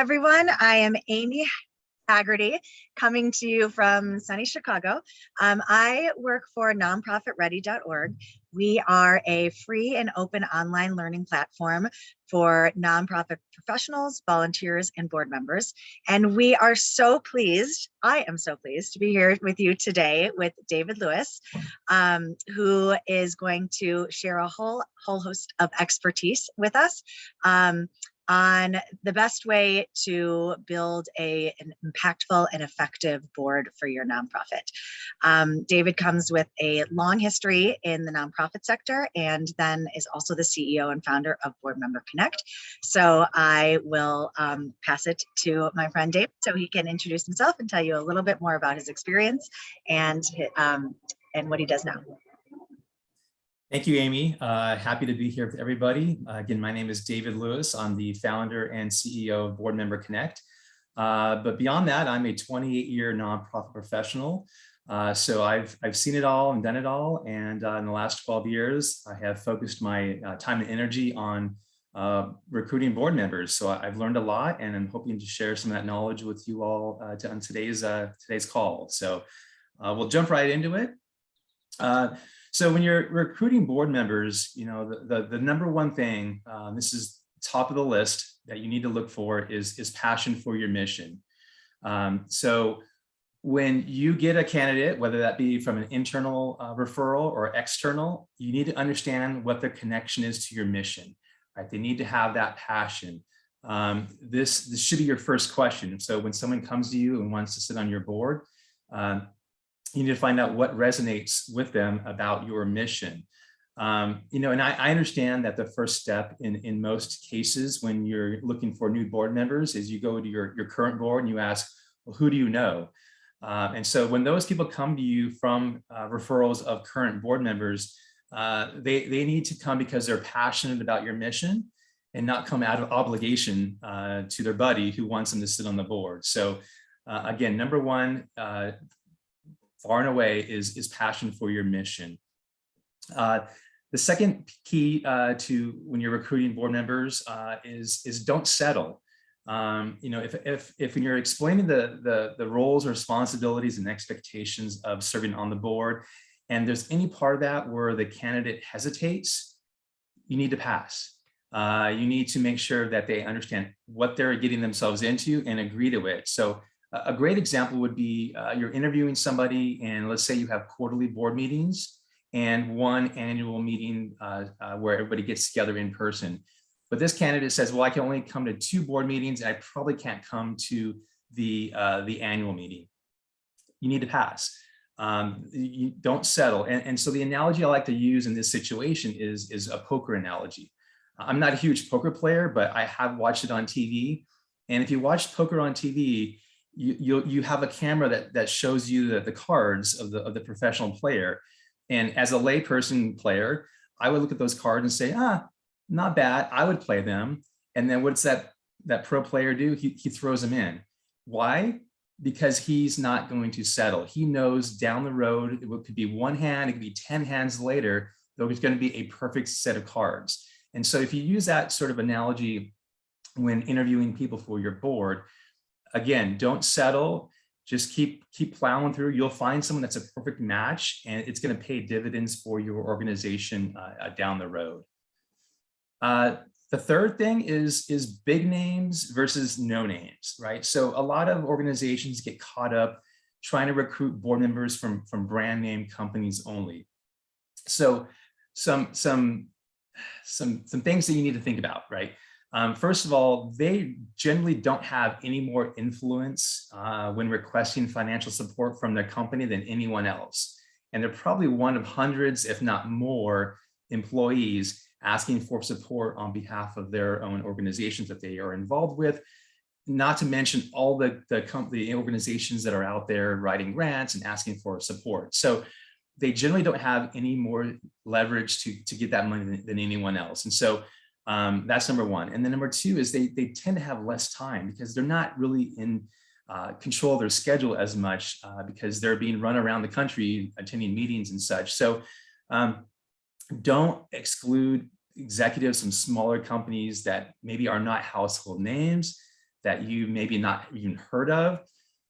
everyone. I am Amy Haggerty, coming to you from sunny Chicago. I work for NonprofitReady.org. We are a free and open online learning platform for nonprofit professionals, volunteers, and board members. And we are so pleased, I am so pleased to be here with you today with David Lewis, who is going to share a whole host of expertise with us on the best way to build an impactful and effective board for your nonprofit. David comes with a long history in the nonprofit sector and then is also the CEO and founder of Board Member Connect. So I will pass it to my friend Dave so he can introduce himself and tell you a little bit more about his experience and what he does now. Thank you, Amy. Happy to be here with everybody. Again, my name is David Lewis. I'm the founder and CEO of Board Member Connect. But beyond that, I'm a 28-year nonprofit professional. So I've seen it all and done it all. And in the last 12 years, I have focused my time and energy on recruiting board members. So I've learned a lot, and I'm hoping to share some of that knowledge with you all on today's call. So we'll jump right into it. So when you're recruiting board members, you know, the number one thing, this is top of the list that you need to look for is passion for your mission. So when you get a candidate, whether that be from an internal referral or external, you need to understand what their connection is to your mission, right? They need to have that passion. This should be your first question. So when someone comes to you and wants to sit on your board, you need to find out what resonates with them about your mission. You know, and I understand that the first step in most cases when you're looking for new board members is you go to your current board and you ask, well, who do you know? And so when those people come to you from referrals of current board members, they need to come because they're passionate about your mission and not come out of obligation to their buddy who wants them to sit on the board. So again, number one, far and away is passion for your mission. The second key to when you're recruiting board members is don't settle. You know, if when you're explaining the roles, responsibilities, and expectations of serving on the board, and there's any part of that where the candidate hesitates, you need to pass. You need to make sure that they understand what they're getting themselves into and agree to it. So a great example would be you're interviewing somebody, and let's say you have quarterly board meetings and one annual meeting where everybody gets together in person. But this candidate says, well, I can only come to 2 board meetings and I probably can't come to the annual meeting. You need to pass. You don't settle. And so the analogy I like to use in this situation is a poker analogy. I'm not a huge poker player, but I have watched it on TV. And if you watch poker on TV, you have a camera that shows you the cards of the professional player. And as a layperson player, I would look at those cards and say, not bad, I would play them. And then what's that pro player do? He throws them in. Why? Because he's not going to settle. He knows down the road, it could be 1 hand, it could be 10 hands later, there's going to be a perfect set of cards. And so if you use that sort of analogy when interviewing people for your board, again, don't settle, just keep plowing through. You'll find someone that's a perfect match, and it's going to pay dividends for your organization down the road. The third thing is big names versus no names, right? So a lot of organizations get caught up trying to recruit board members from brand name companies only. So some things that you need to think about, right? First of all, they generally don't have any more influence when requesting financial support from their company than anyone else. And they're probably one of hundreds, if not more, employees asking for support on behalf of their own organizations that they are involved with, not to mention all the organizations that are out there writing grants and asking for support. So they generally don't have any more leverage to get that money than anyone else. And so that's number one. And then number two is they tend to have less time because they're not really in control of their schedule as much because they're being run around the country attending meetings and such. So don't exclude executives from smaller companies that maybe are not household names. that you maybe not even heard of.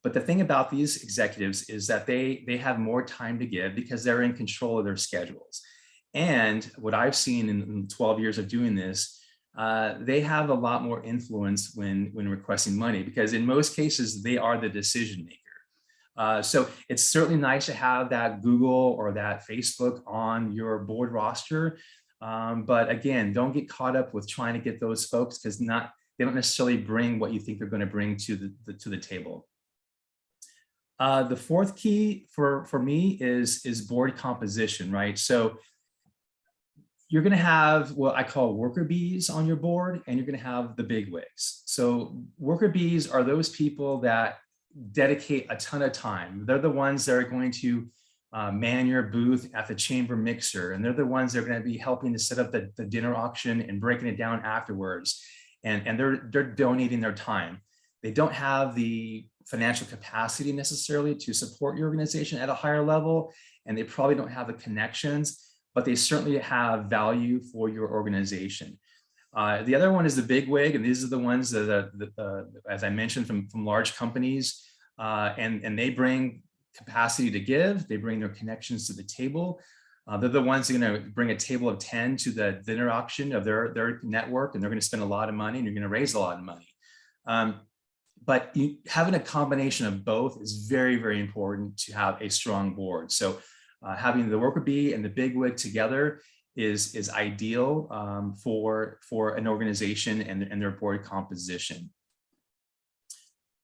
But the thing about these executives is that they have more time to give because they're in control of their schedules. And what I've seen in 12 years of doing this, they have a lot more influence when requesting money, because in most cases, they are the decision maker. So it's certainly nice to have that Google or that Facebook on your board roster. But again, don't get caught up with trying to get those folks, because they don't necessarily bring what you think they're going to bring to the table. The fourth key for me is board composition, right? So you're going to have what I call worker bees on your board, and you're going to have the bigwigs. So worker bees are those people that dedicate a ton of time. They're the ones that are going to man your booth at the chamber mixer, and they're the ones that are going to be helping to set up the dinner auction and breaking it down afterwards. And they're donating their time. They don't have the financial capacity necessarily to support your organization at a higher level, and they probably don't have the connections, but they certainly have value for your organization. The other one is the bigwig, and these are the ones that as I mentioned, from large companies, and they bring capacity to give. They bring their connections to the table. They're the ones that are going to bring a table of 10 to the dinner auction of their network, and they're going to spend a lot of money, and you're going to raise a lot of money. But having a combination of both is very, very important to have a strong board. So having the worker bee and the bigwig together is ideal for an organization and their board composition.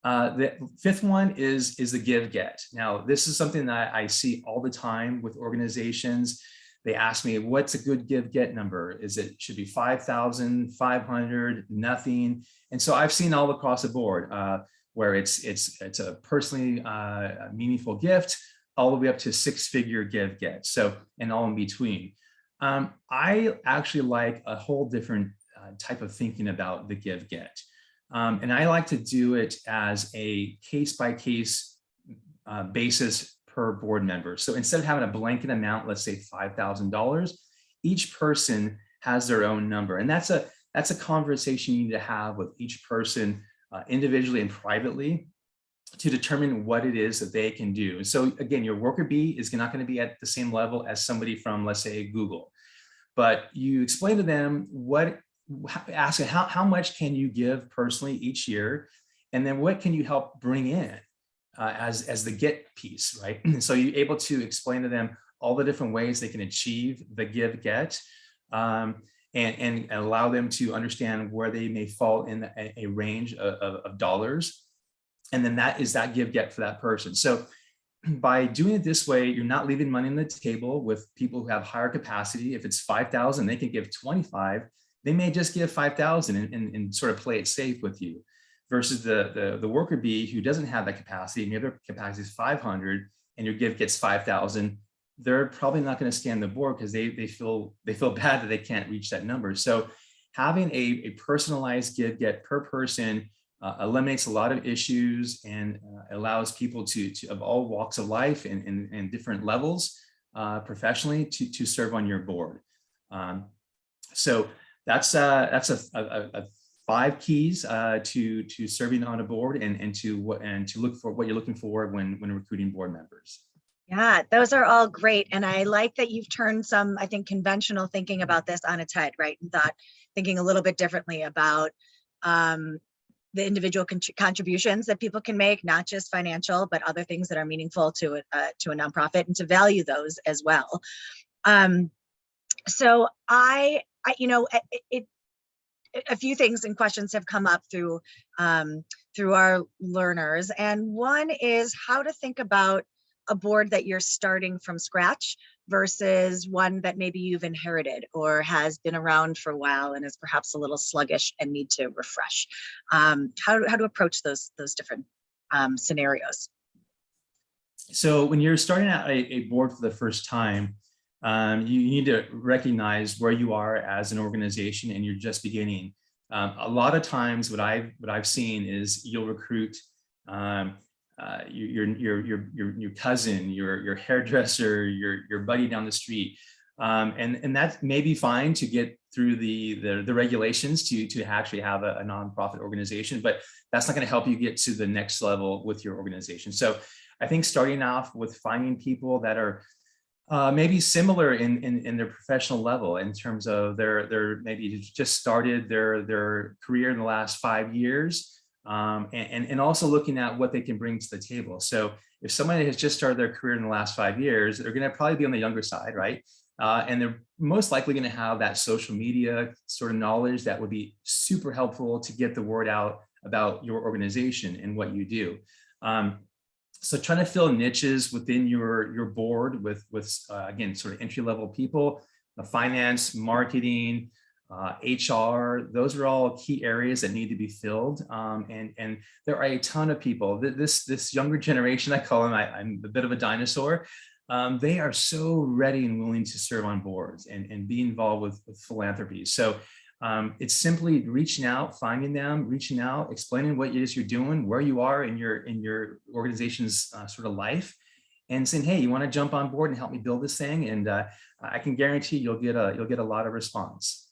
The fifth one is the give get. Now, this is something that I see all the time with organizations. They ask me, what's a good give get number? Should be 5,000, 500, nothing. And so I've seen all across the board where it's a personally meaningful gift, all the way up to 6-figure give get. So, and all in between. I actually like a whole different type of thinking about the give get. And I like to do it as a case-by-case basis per board member. So instead of having a blanket amount, let's say $5,000, each person has their own number. And that's a conversation you need to have with each person individually and privately to determine what it is that they can do. And so again, your worker bee is not going to be at the same level as somebody from, let's say, Google. But you explain to them ask how much can you give personally each year, and then what can you help bring in as the get piece, right? So you're able to explain to them all the different ways they can achieve the give get, and allow them to understand where they may fall in a range of dollars, and then that is that give get for that person. So by doing it this way, you're not leaving money on the table with people who have higher capacity. If it's 5,000, they can give 25. They may just give 5,000 and sort of play it safe with you, versus the worker bee who doesn't have that capacity, and the other capacity is 500, and your give gets 5,000. They're probably not going to scan the board because they feel bad that they can't reach that number. So having a personalized give get per person eliminates a lot of issues and allows people to of all walks of life and different levels professionally to serve on your board. So that's 5 keys to serving on a board and to look for what you're looking for when recruiting board members. Yeah, those are all great. And I like that you've turned some, I think, conventional thinking about this on its head, right? And thinking a little bit differently about the individual contributions that people can make, not just financial, but other things that are meaningful to a nonprofit, and to value those as well. So a few things and questions have come up through our learners, and one is how to think about a board that you're starting from scratch versus one that maybe you've inherited or has been around for a while and is perhaps a little sluggish and need to refresh. How to approach those different scenarios. So when you're starting out a board for the first time, you need to recognize where you are as an organization and you're just beginning. A lot of times what I've seen is you'll recruit your cousin, your hairdresser, your buddy down the street, and that may be fine to get through the regulations to actually have a nonprofit organization, but that's not going to help you get to the next level with your organization. So I think starting off with finding people that are maybe similar in their professional level, in terms of their maybe just started their career in the last 5 years, and also looking at what they can bring to the table. So if somebody has just started their career in the last 5 years, they're going to probably be on the younger side, right? And they're most likely going to have that social media sort of knowledge that would be super helpful to get the word out about your organization and what you do. So trying to fill niches within your board with again, sort of entry-level people, finance, marketing, HR, those are all key areas that need to be filled. And there are a ton of people. This younger generation, I call them, I'm a bit of a dinosaur. They are so ready and willing to serve on boards and be involved with philanthropy. So it's simply reaching out, finding them, reaching out, explaining what it is you're doing, where you are in your organization's sort of life, and saying, hey, you want to jump on board and help me build this thing? And I can guarantee you'll get a lot of response.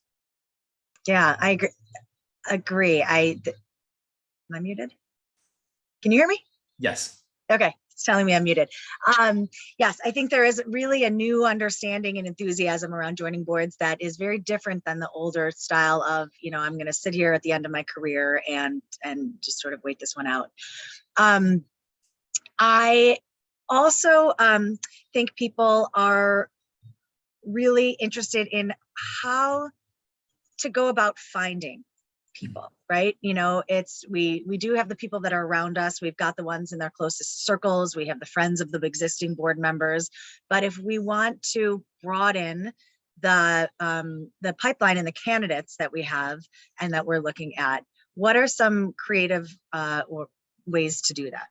Yeah, I agree. Am I muted? Can you hear me? Yes. Okay, it's telling me I'm muted. Yes, I think there is really a new understanding and enthusiasm around joining boards that is very different than the older style of, I'm going to sit here at the end of my career and just sort of wait this one out. I also think people are really interested in how to go about finding people, right? We do have the people that are around us. We've got the ones in their closest circles. We have the friends of the existing board members. But if we want to broaden the pipeline and the candidates that we have and that we're looking at, what are some creative ways to do that?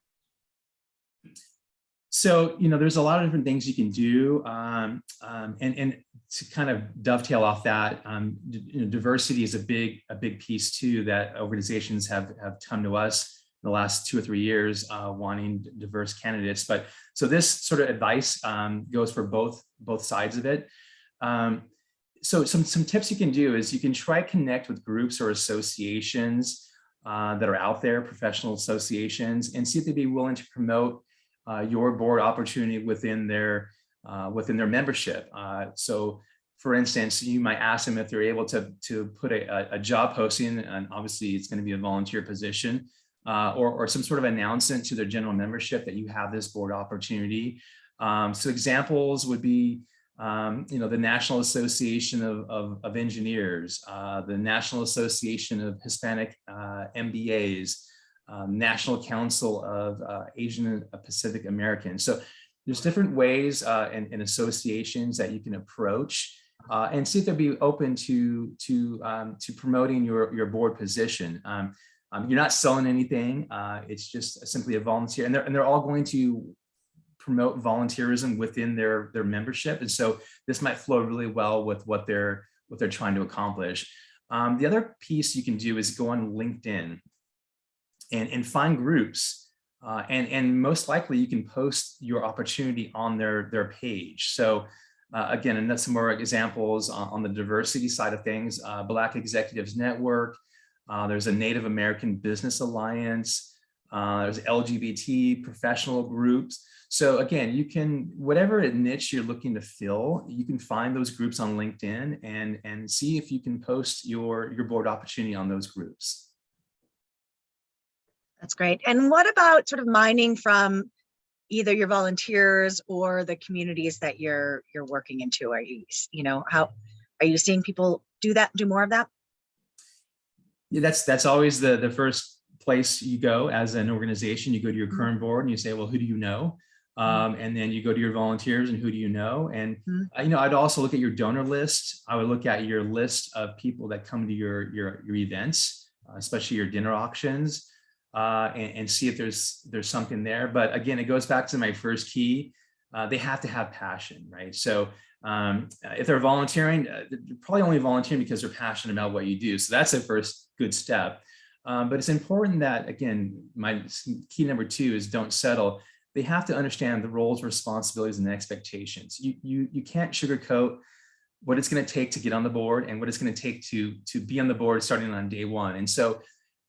So, there's a lot of different things you can do. And to kind of dovetail off that, diversity is a big piece too, that organizations have come to us in the last 2 or 3 years wanting diverse candidates. But so this sort of advice goes for both sides of it. So some tips you can do is you can try to connect with groups or associations that are out there, professional associations, and see if they'd be willing to promote your board opportunity within their membership. So for instance, you might ask them if they're able to put a job posting, and obviously it's going to be a volunteer position, or some sort of announcement to their general membership that you have this board opportunity. So examples would be, the National Association of Engineers, the National Association of Hispanic MBAs, National Council of Asian and Pacific Americans. So there's different ways and associations that you can approach and see if they'll be open to promoting your board position. You're not selling anything. It's just simply a volunteer, and they're all going to promote volunteerism within their membership. And so this might flow really well with what they're trying to accomplish. The other piece you can do is go on LinkedIn and find groups, and most likely you can post your opportunity on their page. So again, and that's some more examples on the diversity side of things. Black Executives Network, there's a Native American Business Alliance, there's LGBT professional groups. So again, you can, whatever niche you're looking to fill, you can find those groups on LinkedIn and see if you can post your board opportunity on those groups. That's great. And what about sort of mining from either your volunteers or the communities that you're working into? Are you seeing people do more of that? Yeah, that's always the first place you go as an organization. You go to your current board and you say, well, who do you know? And then you go to your volunteers and who do you know? And I'd also look at your donor list. I would look at your list of people that come to your events, especially your dinner auctions. And see if there's something there. But again, it goes back to my first key. They have to have passion, right? So if they're volunteering, they're probably only volunteering because they're passionate about what you do. So that's the first good step. But it's important that, again, my key number 2 is don't settle. They have to understand the roles, responsibilities, and expectations. You can't sugarcoat what it's going to take to get on the board and what it's going to take to be on the board starting on day one. And so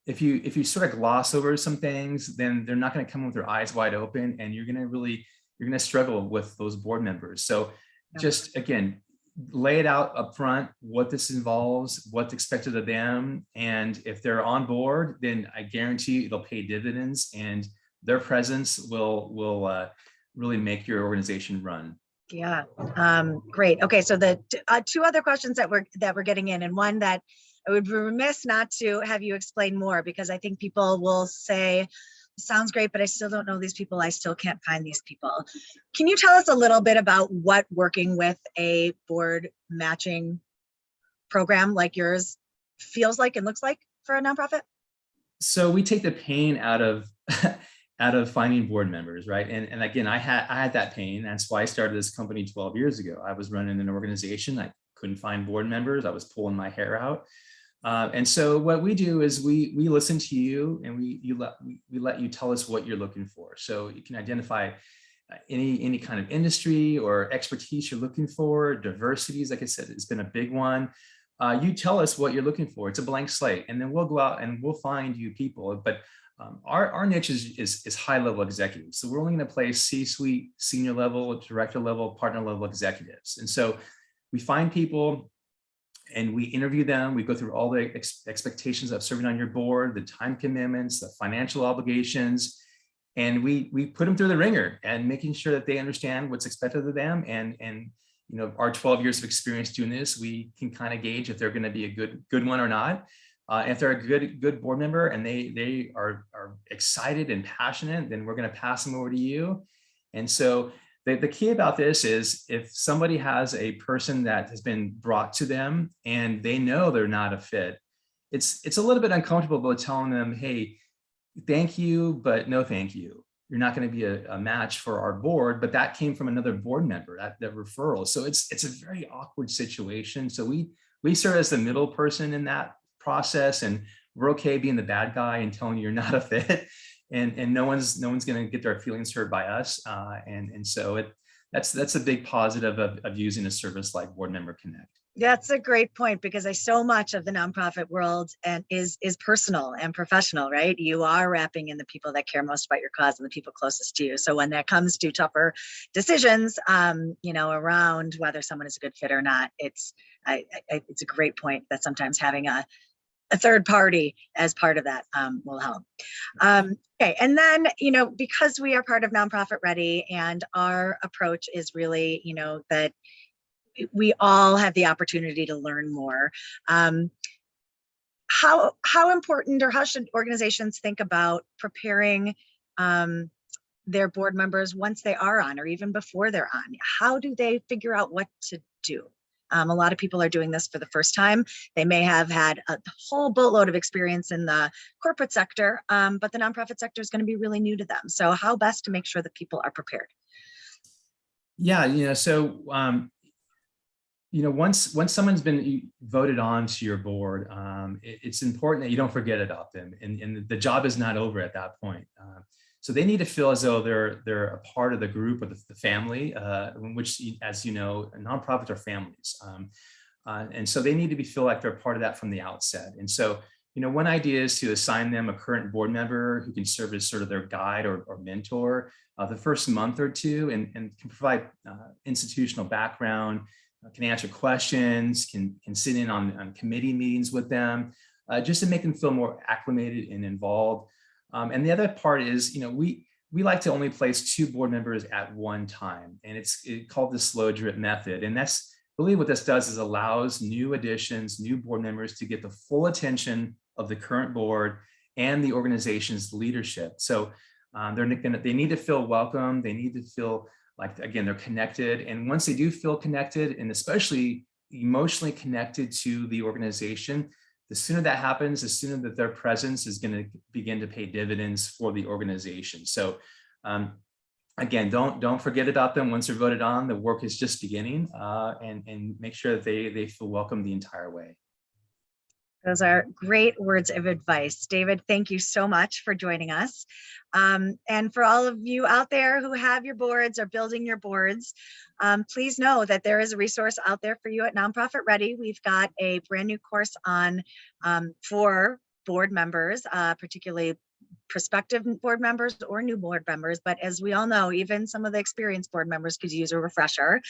if you sort of gloss over some things, then they're not going to come with their eyes wide open, and you're going to struggle with those board members. So just, again, lay it out up front, what this involves, what's expected of them. And if they're on board, then I guarantee it'll pay dividends, and their presence will really make your organization run. Yeah, great. Okay, so the two other questions that we're getting in, and one that I would be remiss not to have you explain more, because I think people will say, sounds great, but I still don't know these people. I still can't find these people. Can you tell us a little bit about what working with a board matching program like yours feels like and looks like for a nonprofit? So we take the pain out of out of finding board members, right? And again, I had that pain. That's why I started this company 12 years ago. I was running an organization. I couldn't find board members. I was pulling my hair out. And so what we do is we listen to you, and we let you tell us what you're looking for. So you can identify any kind of industry or expertise you're looking for. Diversities, like I said, it's been a big one. You tell us what you're looking for. It's a blank slate, and then we'll go out and we'll find you people. But our niche is high-level executives. So we're only going to place C-suite, senior level, director level, partner level executives. And so we find people and we interview them. We go through all the expectations of serving on your board, the time commitments, the financial obligations, and we put them through the ringer and making sure that they understand what's expected of them. And you know, our 12 years of experience doing this, we can kind of gauge if they're going to be a good one or not. If they're a good board member and they are excited and passionate, then we're going to pass them over to you. And so the key about this is, if somebody has a person that has been brought to them and they know they're not a fit, it's a little bit uncomfortable about telling them, hey, thank you, but no thank you. You're not going to be a match for our board, but that came from another board member, that referral. So it's a very awkward situation. So we serve as the middle person in that process, and we're okay being the bad guy and telling you you're not a fit, and no one's going to get their feelings hurt by us. And so that's a big positive of using a service like Board Member Connect. That's a great point, because so much of the nonprofit world is personal and professional, right? You are wrapping in the people that care most about your cause and the people closest to you. So when that comes to tougher decisions, you know, around whether someone is a good fit or not, it's a great point that sometimes having a third party as part of that will help. Okay, and then, you know, because we are part of Nonprofit Ready, and our approach is really, you know, that we all have the opportunity to learn more. How important, or how should organizations think about preparing their board members once they are on, or even before they're on? How do they figure out what to do? A lot of people are doing this for the first time. They may have had a whole boatload of experience in the corporate sector, but the nonprofit sector is going to be really new to them. So how best to make sure that people are prepared? Yeah, you know, so you know, once someone's been voted on to your board, it's important that you don't forget about them, and the job is not over at that point. So they need to feel as though they're a part of the group or the family, which, as you know, nonprofits are families, and so they need to feel like they're part of that from the outset. And so, you know, one idea is to assign them a current board member who can serve as sort of their guide or mentor the first month or two, and can provide institutional background, can answer questions, can sit in on committee meetings with them, just to make them feel more acclimated and involved. And the other part is, you know, we like to only place 2 board members at one time, and it's called the slow drip method. And that's really what this does, is allows new additions, new board members to get the full attention of the current board and the organization's leadership. So they need to feel welcome. They need to feel like, again, they're connected. And once they do feel connected, and especially emotionally connected to the organization, the sooner that happens, the sooner that their presence is going to begin to pay dividends for the organization. So again, don't forget about them once they're voted on. The work is just beginning, and make sure that they feel welcome the entire way. Those are great words of advice. David, thank you so much for joining us. And for all of you out there who have your boards or building your boards, please know that there is a resource out there for you at Nonprofit Ready. We've got a brand new course on for board members, particularly prospective board members or new board members. But as we all know, even some of the experienced board members could use a refresher.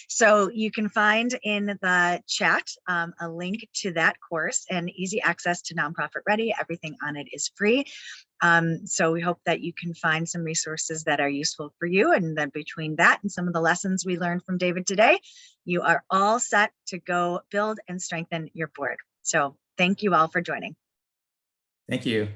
So you can find in the chat a link to that course and easy access to Nonprofit Ready. Everything on it is free. So we hope that you can find some resources that are useful for you. And then between that and some of the lessons we learned from David today, you are all set to go build and strengthen your board. So thank you all for joining. Thank you.